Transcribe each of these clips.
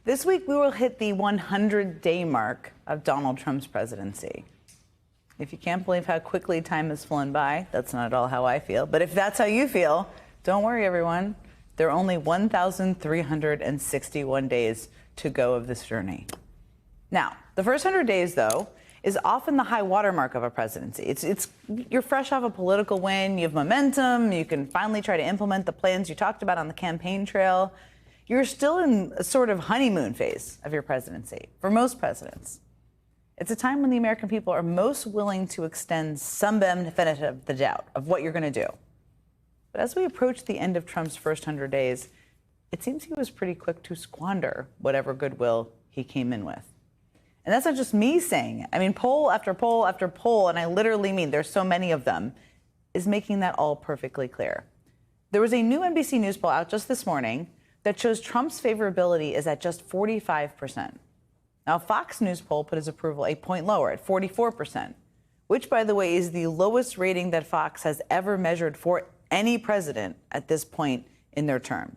This week, we will hit the 100-day mark of Donald Trump's presidency. If you can't believe how quickly time has flown by, that's not at all how I feel. But if that's how you feel, don't worry, everyone. There are only 1,361 days to go of this journey. Now, the first 100 days, though, is often the high watermark of a presidency. You're fresh off a political win, you have momentum, you can finally try to implement the plans you talked about on the campaign trail. You're still in a sort of honeymoon phase of your presidency, for most presidents. It's a time when the American people are most willing to extend some benefit of the doubt of what you're going to do. But as we approach the end of Trump's first 100 days, it seems he was pretty quick to squander whatever goodwill he came in with. And that's not just me saying it. I mean, poll after poll after poll, and I literally mean there's so many of them, is making that all perfectly clear. There was a new NBC News poll out just this morning that shows Trump's favorability is at just 45%. Now, Fox News poll put his approval a point lower at 44%, which, by the way, is the lowest rating that Fox has ever measured for any president at this point in their term.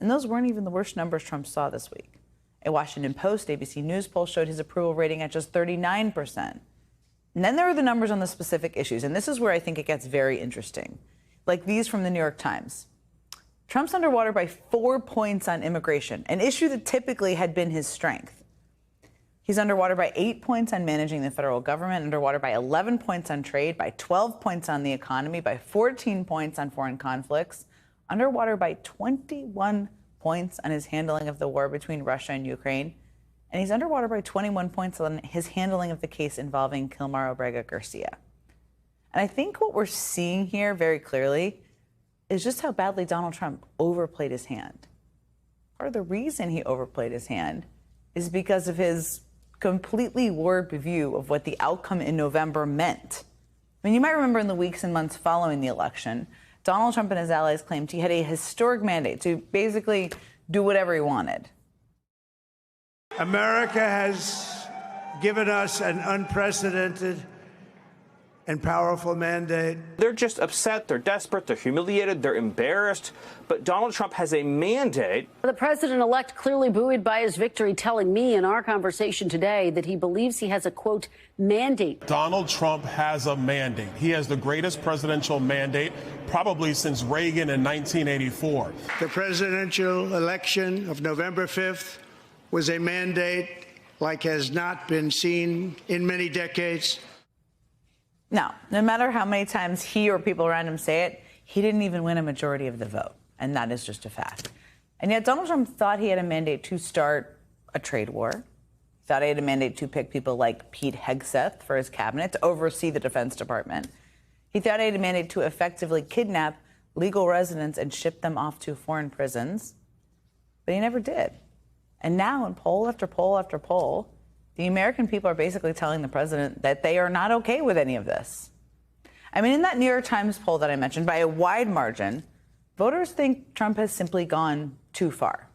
And those weren't even the worst numbers Trump saw this week. A Washington Post ABC News poll showed his approval rating at just 39%. And then there are the numbers on the specific issues, and this is where I think it gets very interesting, like these from the New York Times. Trump's underwater by 4 points on immigration, an issue that typically had been his strength. He's underwater by 8 points on managing the federal government, underwater by 11 points on trade, by 12 points on the economy, by 14 points on foreign conflicts, underwater by 21 points on his handling of the war between Russia and Ukraine, and he's underwater by 21 points on his handling of the case involving Kilmar Obrega Garcia. And I think what we're seeing here very clearly is just how badly Donald Trump overplayed his hand. Part of the reason he overplayed his hand is because of his completely warped view of what the outcome in November meant. I mean, you might remember in the weeks and months following the election, Donald Trump and his allies claimed he had a historic mandate to basically do whatever he wanted. America has given us an unprecedented and powerful mandate. They're just upset, they're desperate, they're humiliated, they're embarrassed. But Donald Trump has a mandate. The president-elect clearly buoyed by his victory, telling me in our conversation today that he believes he has a, quote, mandate. Donald Trump has a mandate. He has the greatest presidential mandate probably since Reagan in 1984. The presidential election of November 5th was a mandate like has not been seen in many decades. Now, no matter how many times he or people around him say it, he didn't even win a majority of the vote. And that is just a fact. And yet Donald Trump thought he had a mandate to start a trade war. He thought he had a mandate to pick people like Pete Hegseth for his cabinet to oversee the Defense Department. He thought he had a mandate to effectively kidnap legal residents and ship them off to foreign prisons. But he never did. And now in poll after poll after poll, the American people are basically telling the president that they are not okay with any of this. I mean, in that New York Times poll that I mentioned, by a wide margin, voters think Trump has simply gone too far.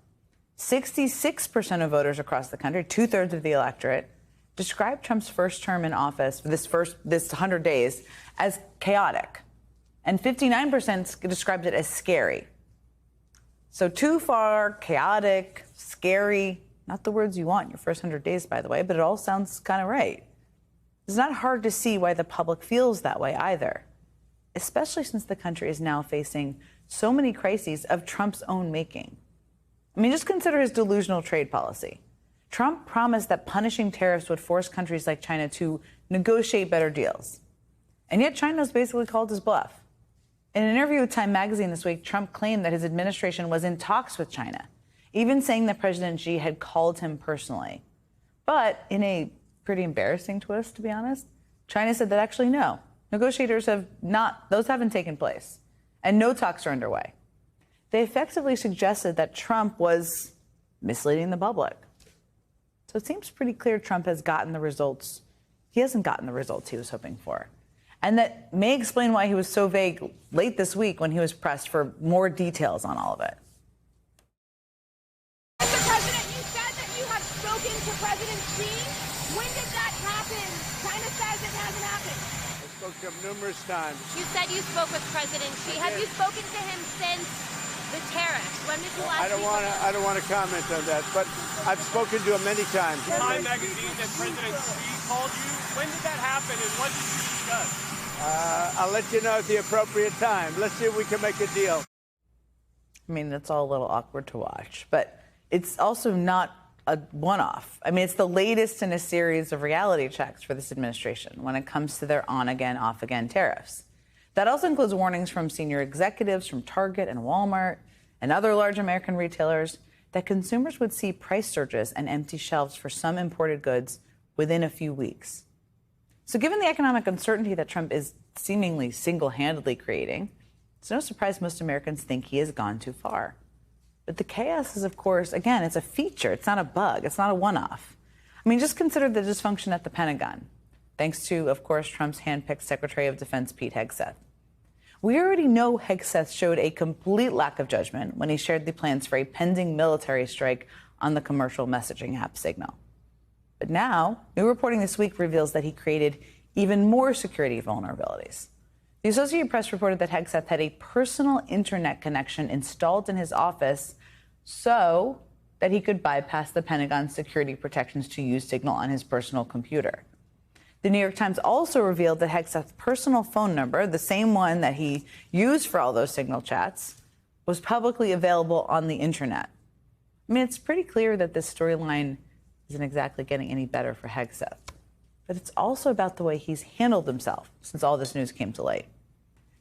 66% of voters across the country, 2/3 of the electorate, described Trump's first term in office for this 100 days as chaotic. And 59% described it as scary. So too far, chaotic, scary, not the words you want in your first 100 days, by the way, but it all sounds kind of right. It's not hard to see why the public feels that way either, especially since the country is now facing so many crises of Trump's own making. I mean, just consider his delusional trade policy. Trump promised that punishing tariffs would force countries like China to negotiate better deals. And yet China's basically called his bluff. In an interview with Time magazine this week, Trump claimed that his administration was in talks with China, even saying that President Xi had called him personally. But in a pretty embarrassing twist, to be honest, China said that actually no, negotiators have not, those haven't taken place, and no talks are underway. They effectively suggested that Trump was misleading the public. So it seems pretty clear Trump has gotten the results. He hasn't gotten the results he was hoping for. And that may explain why he was so vague late this week when he was pressed for more details on all of it. Mr. President, you said that you have spoken to President Xi. When did that happen? China says it hasn't happened. I spoke to him numerous times. You said you spoke with President Xi. Have you spoken to him since the tariffs? When did you last I don't want to comment on that, but I've spoken to him many times. Time magazine that President Xi called you. When did that happen, and what did you discuss? I'll let you know at the appropriate time. Let's see if we can make a deal. I mean, that's all a little awkward to watch, but it's also not a one-off. I mean, it's the latest in a series of reality checks for this administration when it comes to their on-again, off-again tariffs. That also includes warnings from senior executives from Target and Walmart and other large American retailers that consumers would see price surges and empty shelves for some imported goods within a few weeks. So given the economic uncertainty that Trump is seemingly single-handedly creating, it's no surprise most Americans think he has gone too far. But the chaos is, of course, again, it's a feature. It's not a bug. It's not a one-off. I mean, just consider the dysfunction at the Pentagon, thanks to, of course, Trump's handpicked Secretary of Defense, Pete Hegseth. We already know Hegseth showed a complete lack of judgment when he shared the plans for a pending military strike on the commercial messaging app Signal. But now, new reporting this week reveals that he created even more security vulnerabilities. The Associated Press reported that Hegseth had a personal internet connection installed in his office so that he could bypass the Pentagon's security protections to use Signal on his personal computer. The New York Times also revealed that Hegseth's personal phone number, the same one that he used for all those Signal chats, was publicly available on the internet. I mean, it's pretty clear that this storyline isn't exactly getting any better for Hegseth. But it's also about the way he's handled himself since all this news came to light.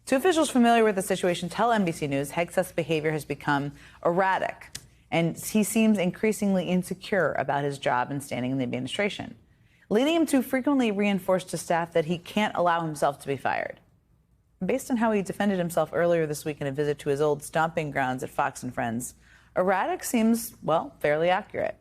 Two officials familiar with the situation tell NBC News Hegseth's behavior has become erratic, and he seems increasingly insecure about his job and standing in the administration, leading him to frequently reinforce to staff that he can't allow himself to be fired. Based on how he defended himself earlier this week in a visit to his old stomping grounds at Fox and Friends, erratic seems, well, fairly accurate.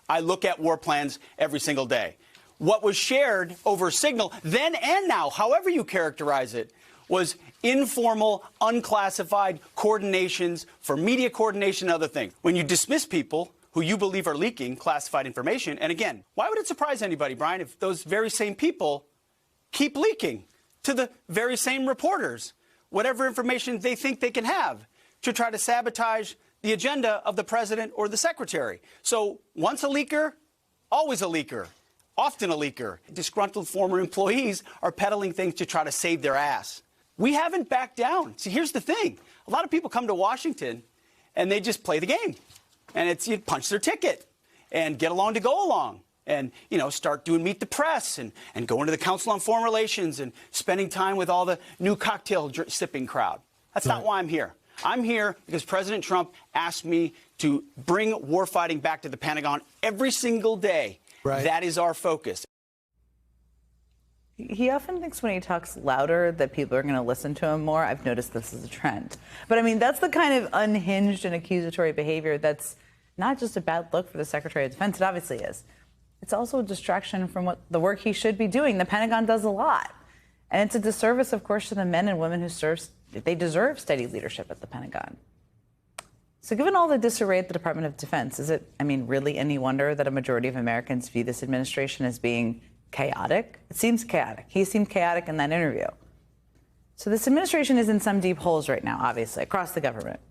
I look at war plans every single day. What was shared over Signal, then and now, however you characterize it, was informal, unclassified coordinations for media coordination and other things. When you dismiss people who you believe are leaking classified information, and again, why would it surprise anybody, Brian, if those very same people keep leaking to the very same reporters whatever information they think they can have to try to sabotage the agenda of the president or the secretary? So once a leaker, always a leaker. Often a leaker. Disgruntled former employees are peddling things to try to save their ass. We haven't backed down. See, here's the thing. A lot of people come to Washington and they just play the game. And it's you punch their ticket and get along to go along and, you know, start doing Meet the Press and going to the Council on Foreign Relations and spending time with all the new cocktail sipping crowd. That's not why I'm here. I'm here because President Trump asked me to bring warfighting back to the Pentagon every single day. Right. That is our focus. He often thinks when he talks louder that people are going to listen to him more. I've noticed this is a trend. But I mean, that's the kind of unhinged and accusatory behavior that's not just a bad look for the Secretary of Defense. It obviously is. It's also a distraction from what the work he should be doing. The Pentagon does a lot. And it's a disservice, of course, to the men and women who serve. They deserve steady leadership at the Pentagon. So given all the disarray at the Department of Defense, is it, I mean, really any wonder that a majority of Americans view this administration as being chaotic? It seems chaotic. He seemed chaotic in that interview. So this administration is in some deep holes right now, obviously, across the government.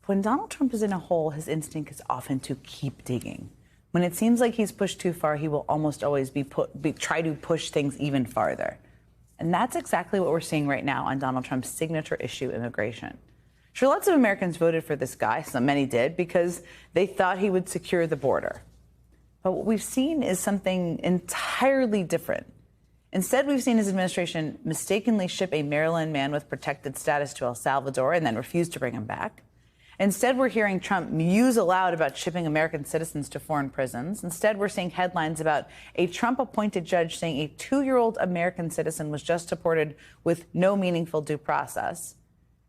When Donald Trump is in a hole, his instinct is often to keep digging. When it seems like he's pushed too far, he will almost always try to push things even farther. And that's exactly what we're seeing right now on Donald Trump's signature issue, immigration. Sure, lots of Americans voted for this guy, so many did, because they thought he would secure the border. But what we've seen is something entirely different. Instead, we've seen his administration mistakenly ship a Maryland man with protected status to El Salvador and then refuse to bring him back. Instead, we're hearing Trump muse aloud about shipping American citizens to foreign prisons. Instead, we're seeing headlines about a Trump-appointed judge saying a 2-year-old American citizen was just deported with no meaningful due process.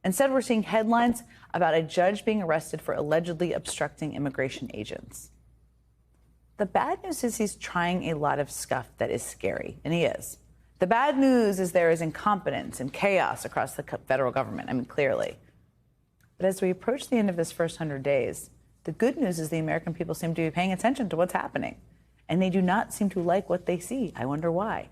Instead, we're seeing headlines about a judge being arrested for allegedly obstructing immigration agents. The bad news is he's trying a lot of stuff that is scary, and he is. The bad news is there is incompetence and chaos across the federal government, I mean, clearly. But as we approach the end of this first 100 days, the good news is the American people seem to be paying attention to what's happening, and they do not seem to like what they see. I wonder why.